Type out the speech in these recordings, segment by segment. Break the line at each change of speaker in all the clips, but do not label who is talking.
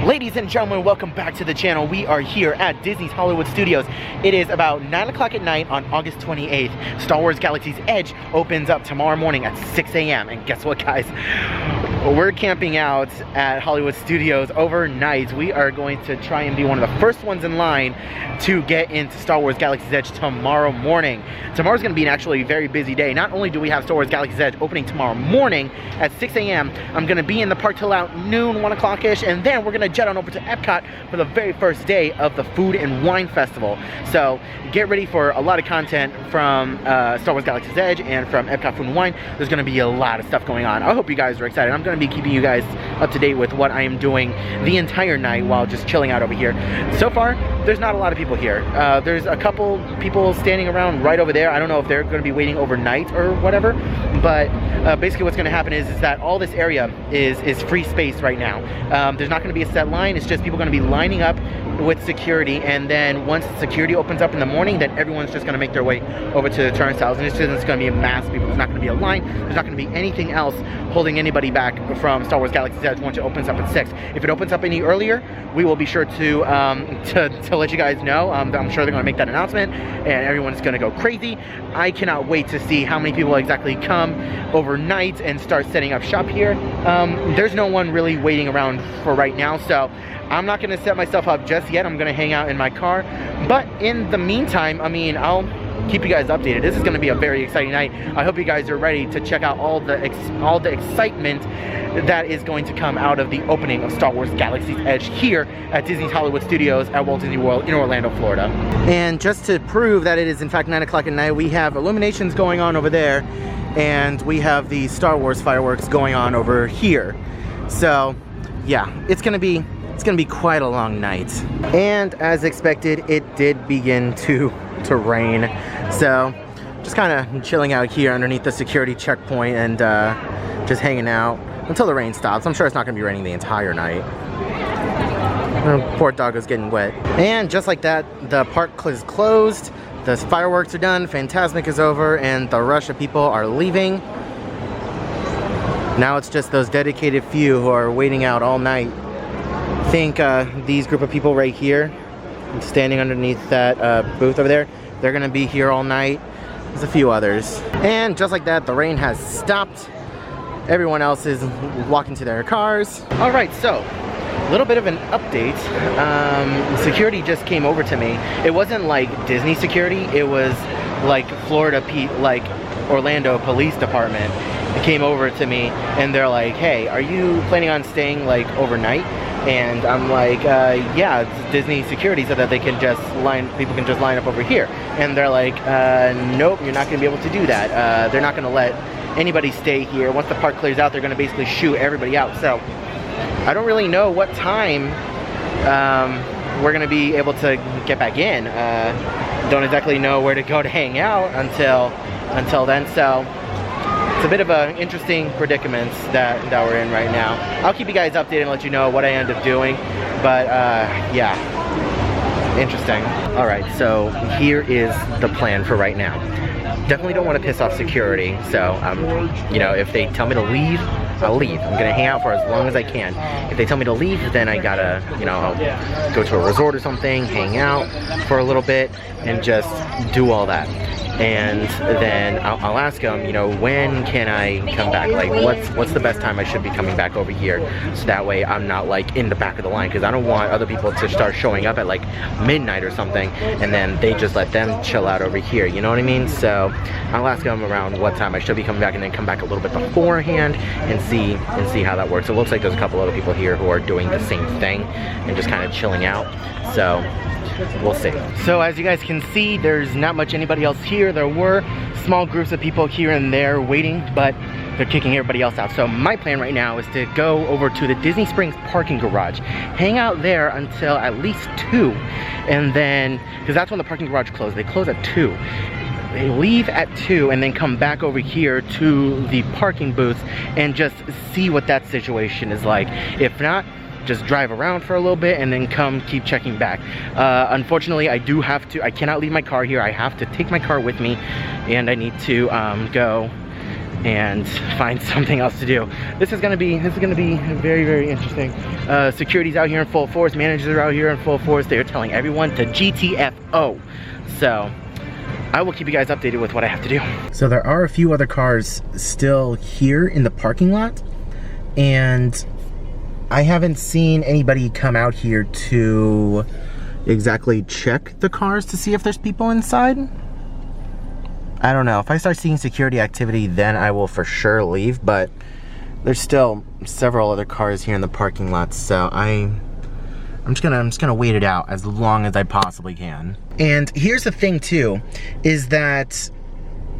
Ladies and gentlemen, welcome back to the channel. We are here at Disney's Hollywood Studios. It is about 9 o'clock at night on August 28th. Star Wars Galaxy's Edge opens up tomorrow morning at 6 a.m. And guess what, guys? We're camping out at Hollywood Studios overnight. We are going to try and be one of the first ones in line to get into Star Wars Galaxy's Edge tomorrow morning. Tomorrow's going to be an actually very busy day. Not only do we have Star Wars Galaxy's Edge opening tomorrow morning at 6 a.m., I'm going to be in the park till about noon, 1 o'clock-ish, and then we're going to jet on over to Epcot for the very first day of the Food and Wine Festival. So get ready for a lot of content from Star Wars Galaxy's Edge and from Epcot Food and Wine. There's going to be a lot of stuff going on. I hope you guys are excited. I'm going to be keeping you guys up to date with what I am doing the entire night while just chilling out over here. So far, there's not a lot of people here. There's a couple people standing around right over there. I don't know if they're going to be waiting overnight or whatever, but basically what's going to happen is that all this area is free space right now. There's not going to be a set line. It's just people going to be lining up with security, and then once security opens up in the morning, then everyone's just going to make their way over to the turnstiles, and it's going to be a mass of people. There's not going to be a line. There's not going to be anything else holding anybody back from Star Wars Galaxy's Edge once it opens up at 6. If it opens up any earlier, we will be sure to let you guys know. I'm sure they're going to make that announcement, and everyone's going to go crazy. I cannot wait to see how many people exactly come overnight and start setting up shop here. There's no one really waiting around for right now, so I'm not going to set myself up just yet. I'm going to hang out in my car, but in the meantime, I mean, I'll keep you guys updated. This is going to be a very exciting night. I hope you guys are ready to check out all the excitement that is going to come out of the opening of Star Wars Galaxy's Edge here at Disney's Hollywood Studios at Walt Disney World in Orlando, Florida. And just to prove that it is in fact 9 o'clock at night, we have illuminations going on over there, and we have the Star Wars fireworks going on over here. So yeah, it's gonna be quite a long night. And as expected, it did begin to rain. So just kind of chilling out here underneath the security checkpoint and just hanging out until the rain stops. I'm sure it's not gonna be raining the entire night. Poor dog is getting wet. And just like that, the park is closed. The fireworks are done, Fantasmic is over, and the rush of people are leaving. Now it's just those dedicated few who are waiting out all night. I think these group of people right here, standing underneath that booth over there, they're gonna be here all night. There's a few others. And just like that, the rain has stopped. Everyone else is walking to their cars. All right, so a little bit of an update. Security just came over to me. It wasn't like Disney security, it was like Orlando Police Department. It came over to me and they're like, hey, are you planning on staying like overnight? And I'm like, yeah, it's Disney security, so that they can just people can just line up over here. And they're like, nope, you're not gonna be able to do that. They're not gonna let anybody stay here. Once the park clears out, they're gonna basically shoo everybody out. So I don't really know what time we're gonna be able to get back in. Don't exactly know where to go to hang out until then. So it's a bit of an interesting predicament that we're in right now. I'll keep you guys updated and let you know what I end up doing, but yeah, interesting. All right, so here is the plan for right now. Definitely don't want to piss off security, so you know, if they tell me to leave, I'll leave. I'm gonna hang out for as long as I can. If they tell me to leave, then I gotta, you know, I'll go to a resort or something, hang out for a little bit, and just do all that. And then I'll ask them, you know, when can I come back? Like, what's the best time I should be coming back over here? So that way I'm not like in the back of the line, because I don't want other people to start showing up at like midnight or something, and then they just let them chill out over here. You know what I mean? So I'll ask them around what time I should be coming back, and then come back a little bit beforehand and see how that works. It looks like there's a couple other people here who are doing the same thing and just kind of chilling out. So we'll see. So as you guys can see, there's not much anybody else here. There were small groups of people here and there waiting, but they're kicking everybody else out. So my plan right now is to go over to the Disney Springs parking garage, hang out there until at least 2, and then, because that's when the parking garage closes. They close at 2. They leave at 2 and then come back over here to the parking booths and just see what that situation is like. If not, just drive around for a little bit and then keep checking back. Unfortunately, I cannot leave my car here. I have to take my car with me, and I need to go and find something else to do. This is gonna be very, very interesting. Security's out here in full force, managers are out here in full force. They're telling everyone to GTFO. So I will keep you guys updated with what I have to do. So there are a few other cars still here in the parking lot, and I haven't seen anybody come out here to exactly check the cars to see if there's people inside. I don't know. If I start seeing security activity, then I will for sure leave, but there's still several other cars here in the parking lot, so I'm just gonna wait it out as long as I possibly can. And here's the thing too, is that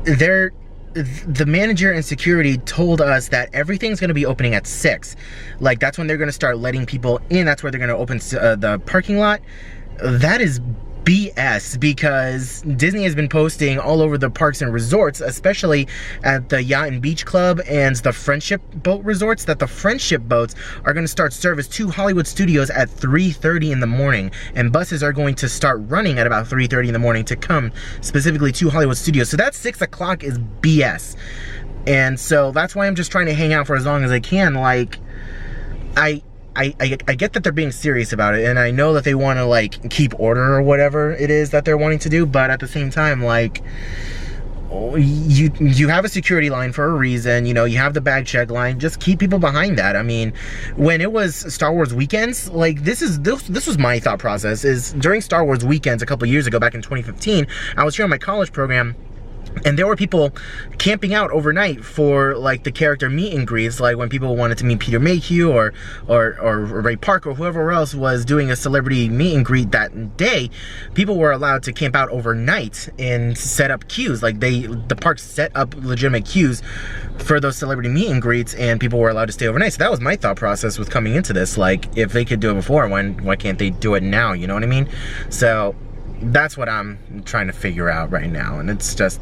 the manager and security told us that everything's gonna be opening at 6. Like, that's when they're gonna start letting people in. That's where they're gonna open the parking lot. That is BS, because Disney has been posting all over the parks and resorts, especially at the Yacht and Beach Club and the Friendship Boat resorts, that the Friendship boats are going to start service to Hollywood Studios at 3:30 in the morning, and buses are going to start running at about 3:30 in the morning to come specifically to Hollywood Studios. So that 6 o'clock is BS, and so that's why I'm just trying to hang out for as long as I can. Like, I get that they're being serious about it, and I know that they want to, like, keep order or whatever it is that they're wanting to do, but at the same time, like, you have a security line for a reason, you know, you have the bag check line, just keep people behind that. I mean, when it was Star Wars weekends, like, this was my thought process, is during Star Wars weekends a couple years ago, back in 2015, I was here on my college program, and there were people camping out overnight for, like, the character meet and greets, like when people wanted to meet Peter Mayhew or Ray Park or whoever else was doing a celebrity meet and greet that day. People were allowed to camp out overnight and set up queues. Like, the park set up legitimate queues for those celebrity meet and greets, and people were allowed to stay overnight. So that was my thought process with coming into this. Like, if they could do it before, why can't they do it now? You know what I mean? So that's what I'm trying to figure out right now, and it's just,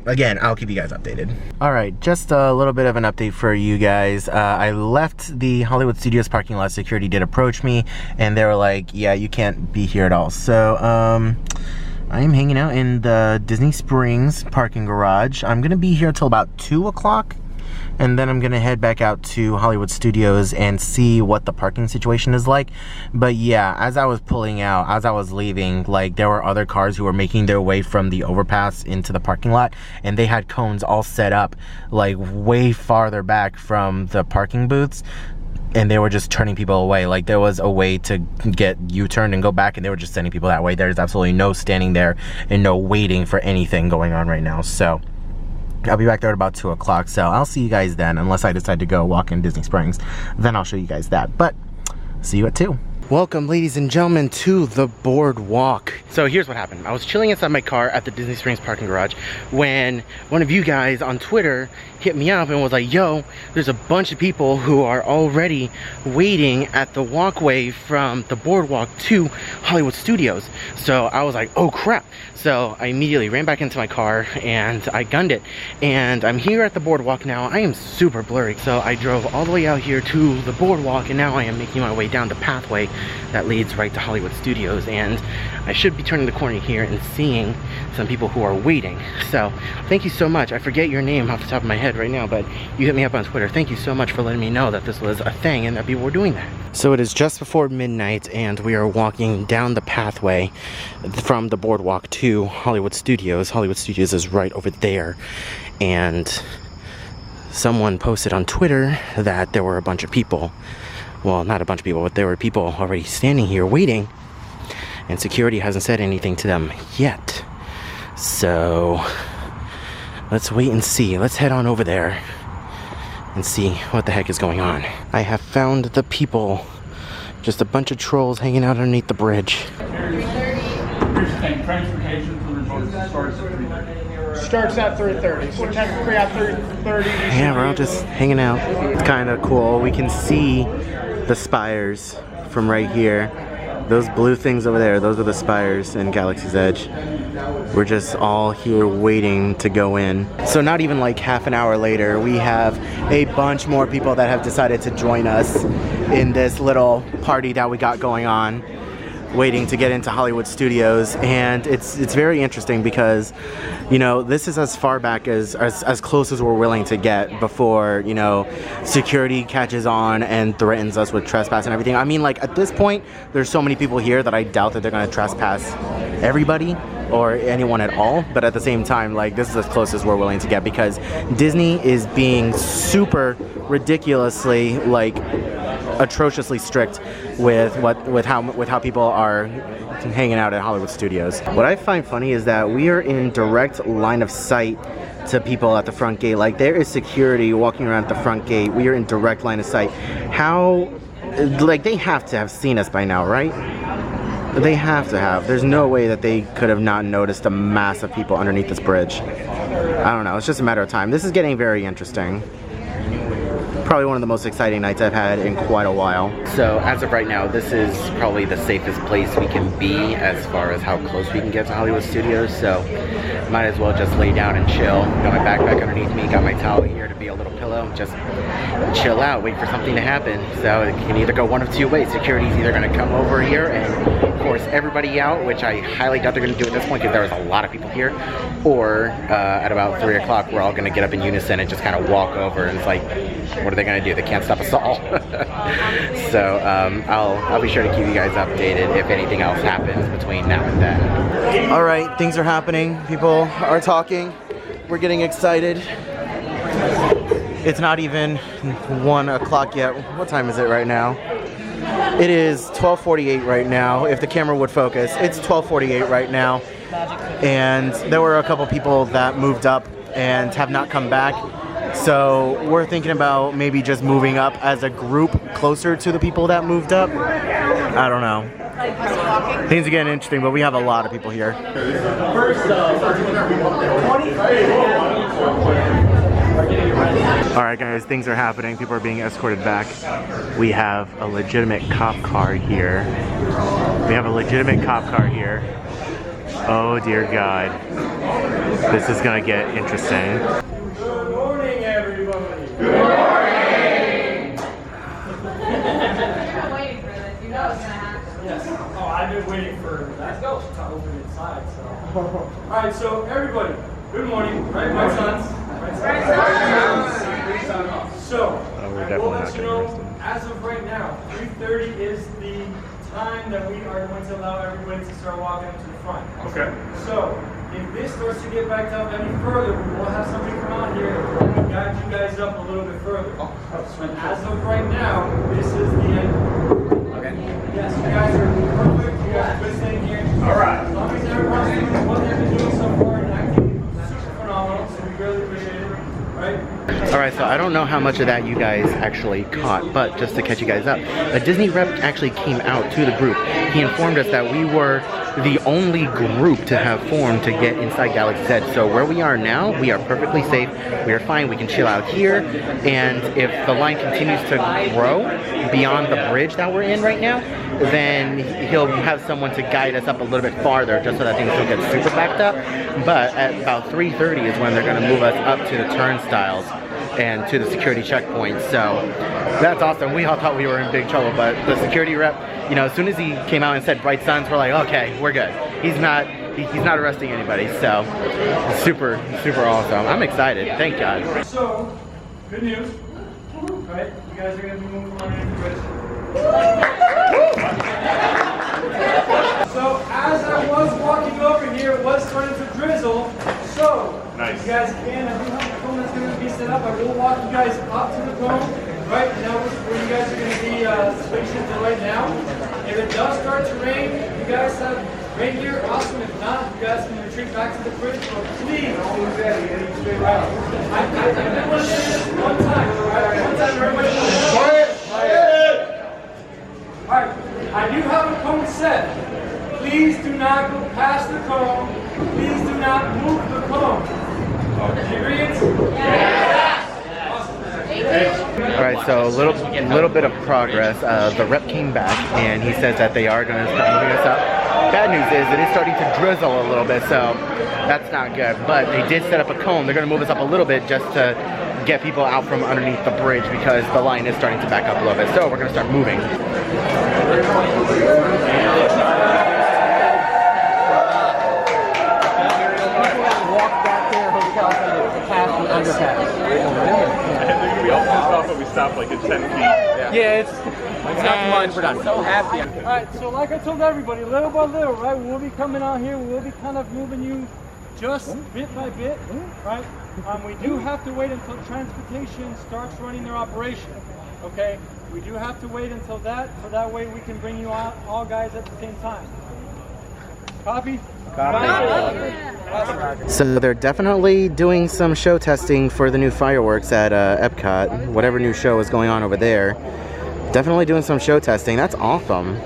again, I'll keep you guys updated. Alright, just a little bit of an update for you guys. I left the Hollywood Studios parking lot. Security did approach me, and they were like, yeah, you can't be here at all. So, I am hanging out in the Disney Springs parking garage. I'm gonna be here till about 2 o'clock. And then I'm gonna head back out to Hollywood Studios and see what the parking situation is like. But yeah, as I was pulling out, as I was leaving, like, there were other cars who were making their way from the overpass into the parking lot, and they had cones all set up, like, way farther back from the parking booths, and they were just turning people away. Like, there was a way to get U-turned and go back, and they were just sending people that way. There's absolutely no standing there and no waiting for anything going on right now. So I'll be back there at about 2 o'clock, so I'll see you guys then, unless I decide to go walk in Disney Springs. Then I'll show you guys that, but see you at 2. Welcome, ladies and gentlemen, to the boardwalk. So here's what happened. I was chilling inside my car at the Disney Springs parking garage when one of you guys on Twitter hit me up and was like, yo, there's a bunch of people who are already waiting at the walkway from the boardwalk to Hollywood Studios. So I was like, oh crap. So I immediately ran back into my car and I gunned it. And I'm here at the boardwalk now. I am super blurry. So I drove all the way out here to the boardwalk, and now I am making my way down the pathway that leads right to Hollywood Studios. And I should be turning the corner here and seeing some people who are waiting. So thank you so much. I forget your name off the top of my head right now, but you hit me up on Twitter. Thank you so much for letting me know that this was a thing and that people were doing that. So it is just before midnight, and we are walking down the pathway from the boardwalk to Hollywood Studios. Hollywood Studios is right over there, and someone posted on Twitter that there were a bunch of people. Well, not a bunch of people, but there were people already standing here waiting, and security hasn't said anything to them yet. So let's wait and see. Let's head on over there and see what the heck is going on. I have found the people. Just a bunch of trolls hanging out underneath the bridge.
Here's the thing, transportation for the resort starts at 3:30.
Starts at 3:30, so technically at 3:30.
Yeah, we're all just hanging out. It's kind of cool. We can see the spires from right here. Those blue things over there, those are the spires in Galaxy's Edge. We're just all here waiting to go in. So not even like half an hour later, we have a bunch more people that have decided to join us in this little party that we got going on. waiting to get into Hollywood Studios, and it's very interesting because, you know, this is as far back as close as we're willing to get before, you know, security catches on and threatens us with trespass and everything. I mean, like, at this point, there's so many people here that I doubt that they're gonna trespass everybody or anyone at all, but at the same time, like, this is as close as we're willing to get because Disney is being super ridiculously, like, atrociously strict with how people are hanging out at Hollywood Studios. What I find funny is that we are in direct line of sight to people at the front gate. Like, there is security walking around at the front gate. We are in direct line of sight. How, like, they have to have seen us by now, right? They have to have. There's no way that they could have not noticed a mass of people underneath this bridge. I don't know, it's just a matter of time. This is getting very interesting. Probably one of the most exciting nights I've had in quite a while. So as of right now, this is probably the safest place we can be as far as how close we can get to Hollywood Studios. So might as well just lay down and chill. Got my backpack underneath me, got my towel here to be a little pillow. Just chill out, wait for something to happen. So it can either go one of two ways. Security's either gonna come over here and force everybody out, which I highly doubt they're gonna do at this point because there's a lot of people here. Or at about 3 o'clock, we're all gonna get up in unison and just kind of walk over, and it's like, what are they gonna do? They can't stop us all. So I'll be sure to keep you guys updated if anything else happens between now and then. All right, things are happening. People are talking. We're getting excited. It's not even 1 o'clock yet. What time is it right now? It is 12:48 right now. If the camera would focus, it's 12:48 right now. And there were a couple people that moved up and have not come back. So we're thinking about maybe just moving up as a group closer to the people that moved up. I don't know. Things are getting interesting, but we have a lot of people here. Alright guys, things are happening. People are being escorted back. We have a legitimate cop car here. Oh dear God. This is gonna get interesting.
Good morning, everybody.
Good morning! I've been waiting for this. You know it's gonna happen.
Yes. Oh, I've been waiting for that to open inside. So. All right. So everybody, good morning. Right, my sons. So I will let you know, as of right now, 3:30 is the time that we are going to allow everybody to start walking up to the front.
Okay.
So if this starts to get backed up any further, we will have somebody come out here and guide you guys up a little bit further. As of right now, this is the end.
Okay.
Yes, you guys are perfect. You guys are good staying here.
All right.
As long as everyone's doing what they've been doing so far and acting super phenomenal, so we really appreciate it. Right?
Alright, so I don't know how much of that you guys actually caught, but just to catch you guys up, a Disney rep actually came out to the group. He informed us that we were the only group to have formed to get inside Galaxy's Edge. So where we are now, we are perfectly safe. We are fine. We can chill out here. And if the line continues to grow beyond the bridge that we're in right now, then he'll have someone to guide us up a little bit farther just so that things don't get super backed up. But at about 3:30 is when they're going to move us up to the turnstiles and to the security checkpoint. So that's awesome. We all thought we were in big trouble, but the security rep, you know, as soon as he came out and said Bright Suns, we're like, okay, we're good. He's not arresting anybody. So super awesome. I'm excited. Thank God.
So, good news. Right? You guys are going to be moving on into the bridge. So, as I was walking over here, it was starting to drizzle. So,
Nice.
you guys can, I do have a cone that's going to be set up. I will walk you guys up to the cone. Right? And that was where you guys are going to be switching to right now. If it does start to rain, you guys have rain gear, awesome. If not, you guys can retreat back to the bridge. But please, always ready, getting straight right. I want to say this one time. Right? One time, everybody. Quiet. Alright, I do have a cone set. Please do not go past the cone. Please do not move the cone. Agreed? Yes! Awesome.
Alright, so a little bit of progress. The rep came back and he says that they are going to start moving us up. Bad news is it is starting to drizzle a little bit, so that's not good. But they did set up a cone. They're going to move us up a little bit just to get people out from underneath the bridge because the line is starting to back up a little bit. So we're going to start moving.
they're gonna be all pissed off that we stopped like at 10 feet.
Yeah, it's not much.
We're done.
So happy. All right, so like I told everybody, little by little, right? We'll be coming out here. We'll be kind of moving you just bit by bit, right? We do have to wait until transportation starts running their operation. Okay, we do have to wait until that, so that way we can bring you out all guys at the same time. Copy?
So they're definitely doing some show testing for the new fireworks at Epcot, whatever new show is going on over there. Definitely doing some show testing. That's awesome.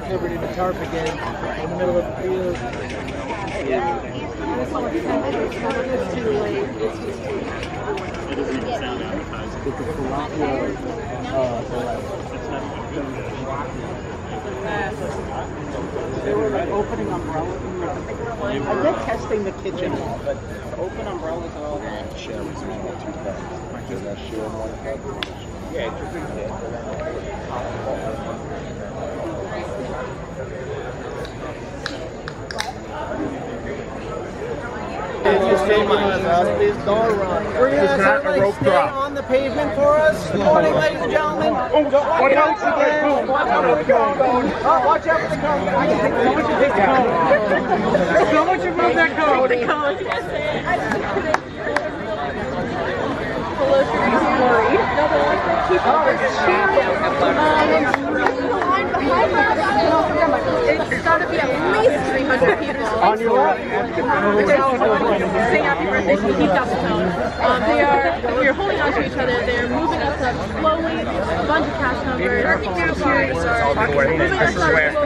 Covered in the tarp again in the middle of the field. It's too late. It's just too They were like opening umbrellas. I did testing the kitchen, but open umbrellas are all that. Yeah, it's a good hit.
Please don't run. We're gonna have to stay on the pavement for us. Good morning, ladies and gentlemen. Watch out for the cone.
Someone should move that cone.
It's got to be at least 300 people. On your left. Say happy birthday to Keith Duffletone. We're holding on to each other. They're moving us up slowly. A bunch of cast members. Moving us up slowly to the rest.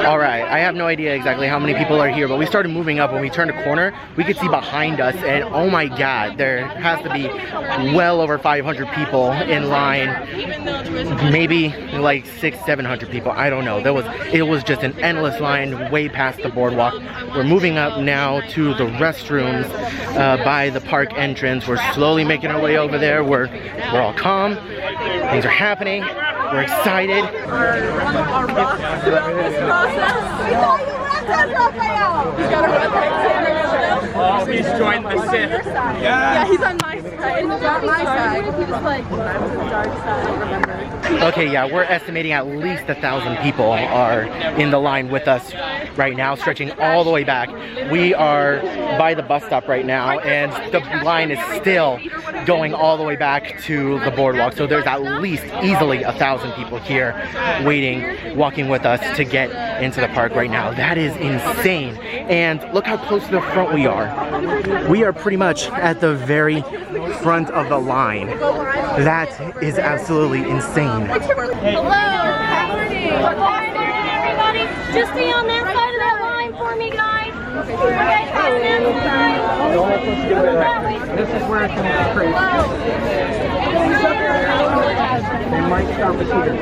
All right, I have no idea exactly how many people are here, but we started moving up. When we turned a corner, we could see behind us, and oh my God, there has to be well over 500 people in line. Maybe like 600-700 people. I don't know. It was just an endless line way past the boardwalk. We're moving up now to the restrooms by the park entrance. We're slowly making our way over there. We're all calm. Things are happening. We're excited.
Our rock throughout this process. We thought you left us, Raphael. He's got a red light.
Oh, he's joined the Sith.
Yeah, he's on my side. He's on my side. He was like, I was on the dark side, remember?
Okay, yeah, we're estimating at least 1,000 people are in the line with us right now, stretching all the way back. We are by the bus stop right now, and the line is still going all the way back to the boardwalk. So there's at least easily 1,000 people here waiting, walking with us to get into the park right now. That is insane. And look how close to the front we are. We are pretty much at the very front of the line. That is absolutely insane.
Hello. Good morning. Good morning, everybody. Just stay on that side of that line for me, guys. Okay, that side.
This is where it's going to be crazy. They might stop us here.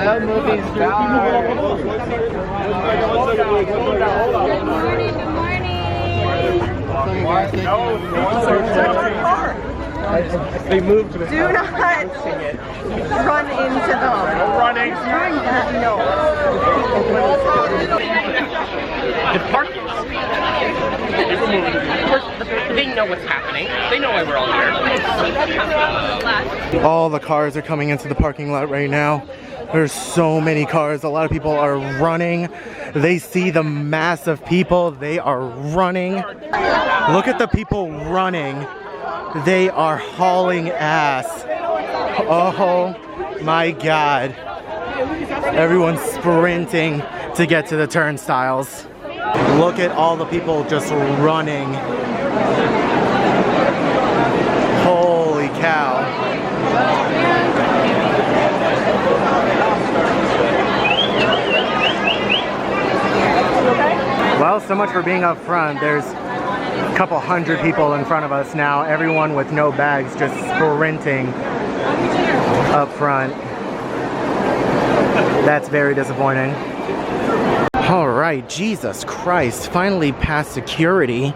That movie's bad.
Good morning. Good morning.
They moved to the
Do not run into them.
No running.
No.
The park they know what's happening. They know why we're all here. All the cars are coming into the parking lot right now. There's so many cars. A lot of people are running. They see the mass of people. They are running. Look at the people running. They are hauling ass. Oh my God. Everyone's sprinting to get to the turnstiles. Look at all the people just running. Holy cow. Well, so much for being up front. There's a couple hundred people in front of us now. Everyone with no bags just sprinting up front. That's very disappointing. All right, Jesus Christ, finally past security.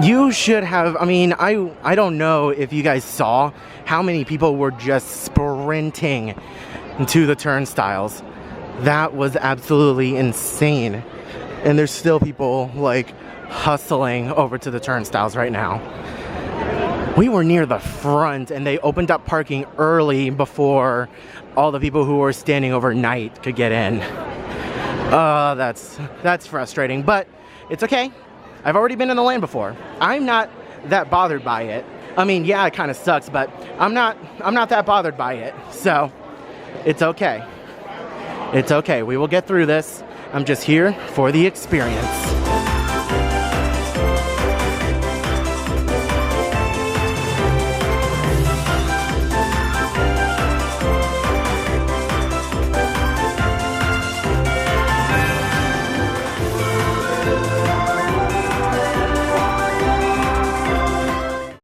You should have, I mean, I don't know if you guys saw how many people were just sprinting sprinting to the turnstiles. That was absolutely insane. And there's still people like hustling over to the turnstiles right now. We were near the front and they opened up parking early before all the people who were standing overnight could get in. That's frustrating, but it's okay. I've already been in the lane before. I'm not that bothered by it. I mean, yeah, it kind of sucks, but I'm not that bothered by it. So it's okay. It's okay. We will get through this. I'm just here for the experience.